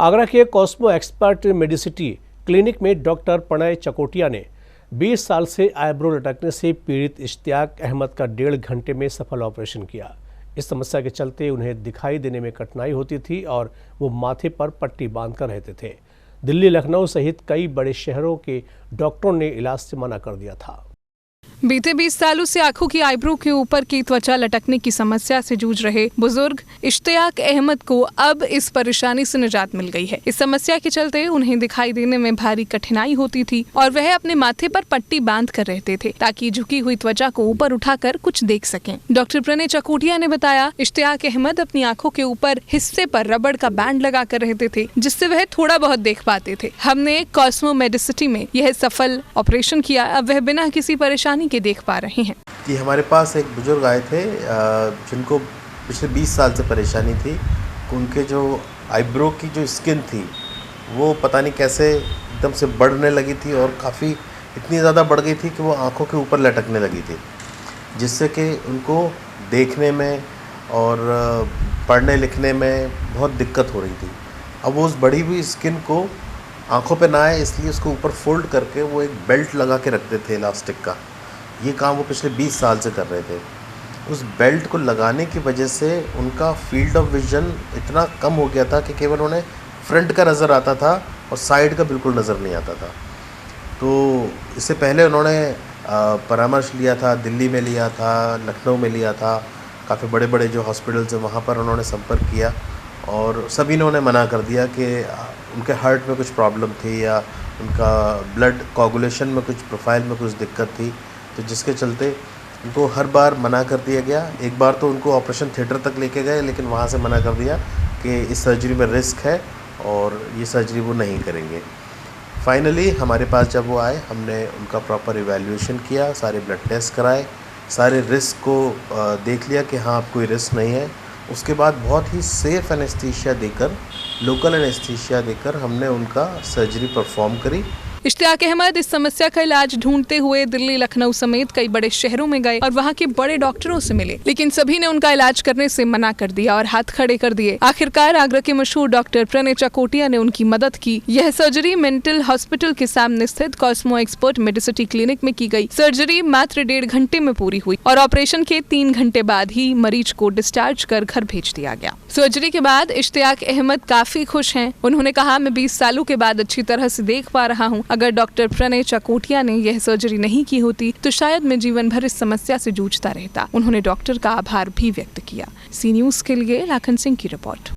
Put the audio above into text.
आगरा के Cosmo expert Medicity clinic में doctor Pranay चकोटिया ने 20 साल से आईब्रो लटकने से पीड़ित इश्तियाक अहमद का 1.5 घंटे में सफल ऑपरेशन किया। इस समस्या के चलते उन्हें दिखाई देने में कठिनाई होती थी और वो माथे पर पट्टी बांधकर रहते थे। दिल्ली, लखनऊ सहित कई बड़े शहरों के डॉक्टरों ने इलाज से मना कर दिया था। बीते 20 सालों से आंखों की आईब्रो के ऊपर की त्वचा लटकने की समस्या से जूझ रहे बुजुर्ग इश्तियाक अहमद को अब इस परेशानी से निजात मिल गई है। इस समस्या के चलते उन्हें दिखाई देने में भारी कठिनाई होती थी और वह अपने माथे पर पट्टी बांध कर रहते थे ताकि झुकी हुई त्वचा को ऊपर उठाकर कुछ देख सकें। डॉक्टर प्रणय चकोटिया ने बताया, इश्तियाक अहमद अपनी आंखों के ऊपर हिस्से पर रबड़ का बैंड लगा कर रहते थे जिससे वह थोड़ा बहुत देख पाते थे। हमने कॉस्मो मेडिसिटी में यह सफल ऑपरेशन किया। अब वह बिना किसी परेशानी के देख पा रहे हैं। कि हमारे पास एक बुजुर्ग आए थे जिनको पिछले 20 साल से परेशानी थी। उनके जो आईब्रो की जो स्किन थी वो पता नहीं कैसे एकदम से बढ़ने लगी थी और काफ़ी इतनी ज़्यादा बढ़ गई थी कि वो आंखों के ऊपर लटकने लगी थी, जिससे कि उनको देखने में और पढ़ने लिखने में बहुत दिक्कत हो रही थी। अब वो उस बढ़ी हुई स्किन को आंखों पे ना आए इसलिए उसको ऊपर फोल्ड करके वो एक बेल्ट लगा के रखते थे इलास्टिक का। ये काम वो पिछले 20 साल से कर रहे थे। उस बेल्ट को लगाने की वजह से उनका फील्ड ऑफ विज़न इतना कम हो गया था कि केवल उन्हें फ्रंट का नज़र आता था और साइड का बिल्कुल नज़र नहीं आता था। तो इससे पहले उन्होंने परामर्श लिया था, दिल्ली में लिया था, लखनऊ में लिया था, काफ़ी बड़े बड़े जो हॉस्पिटल्स हैं वहाँ पर उन्होंने संपर्क किया और सभी ने उन्हें मना कर दिया कि उनके हार्ट में कुछ प्रॉब्लम थी या उनका ब्लड कोगुलेशन में कुछ प्रोफाइल में कुछ दिक्कत थी, तो जिसके चलते उनको हर बार मना कर दिया गया। एक बार तो उनको ऑपरेशन थिएटर तक लेके गए लेकिन वहाँ से मना कर दिया कि इस सर्जरी में रिस्क है और ये सर्जरी वो नहीं करेंगे। फाइनली हमारे पास जब वो आए हमने उनका प्रॉपर इवैल्यूएशन किया, सारे ब्लड टेस्ट कराए, सारे रिस्क को देख लिया कि हाँ अब कोई रिस्क नहीं है। उसके बाद बहुत ही सेफ़ एनेस्थीसिया देकर, लोकल एनेस्थीसिया देकर हमने उनका सर्जरी परफॉर्म करी। इश्तियाक अहमद इस समस्या का इलाज ढूंढते हुए दिल्ली, लखनऊ समेत कई बड़े शहरों में गए और वहां के बड़े डॉक्टरों से मिले, लेकिन सभी ने उनका इलाज करने से मना कर दिया और हाथ खड़े कर दिए। आखिरकार आगरा के मशहूर डॉक्टर प्रणय चकोटिया ने उनकी मदद की। यह सर्जरी मेंटल हॉस्पिटल के सामने स्थित कॉस्मो एक्सपर्ट मेडिसिटी क्लिनिक में की गई। सर्जरी मात्र 1.5 घंटे में पूरी हुई और ऑपरेशन के 3 घंटे बाद ही मरीज को डिस्चार्ज कर घर भेज दिया गया। सर्जरी के बाद इश्तियाक अहमद काफी खुश हैं। उन्होंने कहा, मैं 20 सालों के बाद अच्छी तरह से देख पा रहा हूँ। अगर डॉक्टर प्रणय चकोटिया ने यह सर्जरी नहीं की होती तो शायद मैं जीवन भर इस समस्या से जूझता रहता। उन्होंने डॉक्टर का आभार भी व्यक्त किया। सी न्यूज़ के लिए लाखन सिंह की रिपोर्ट।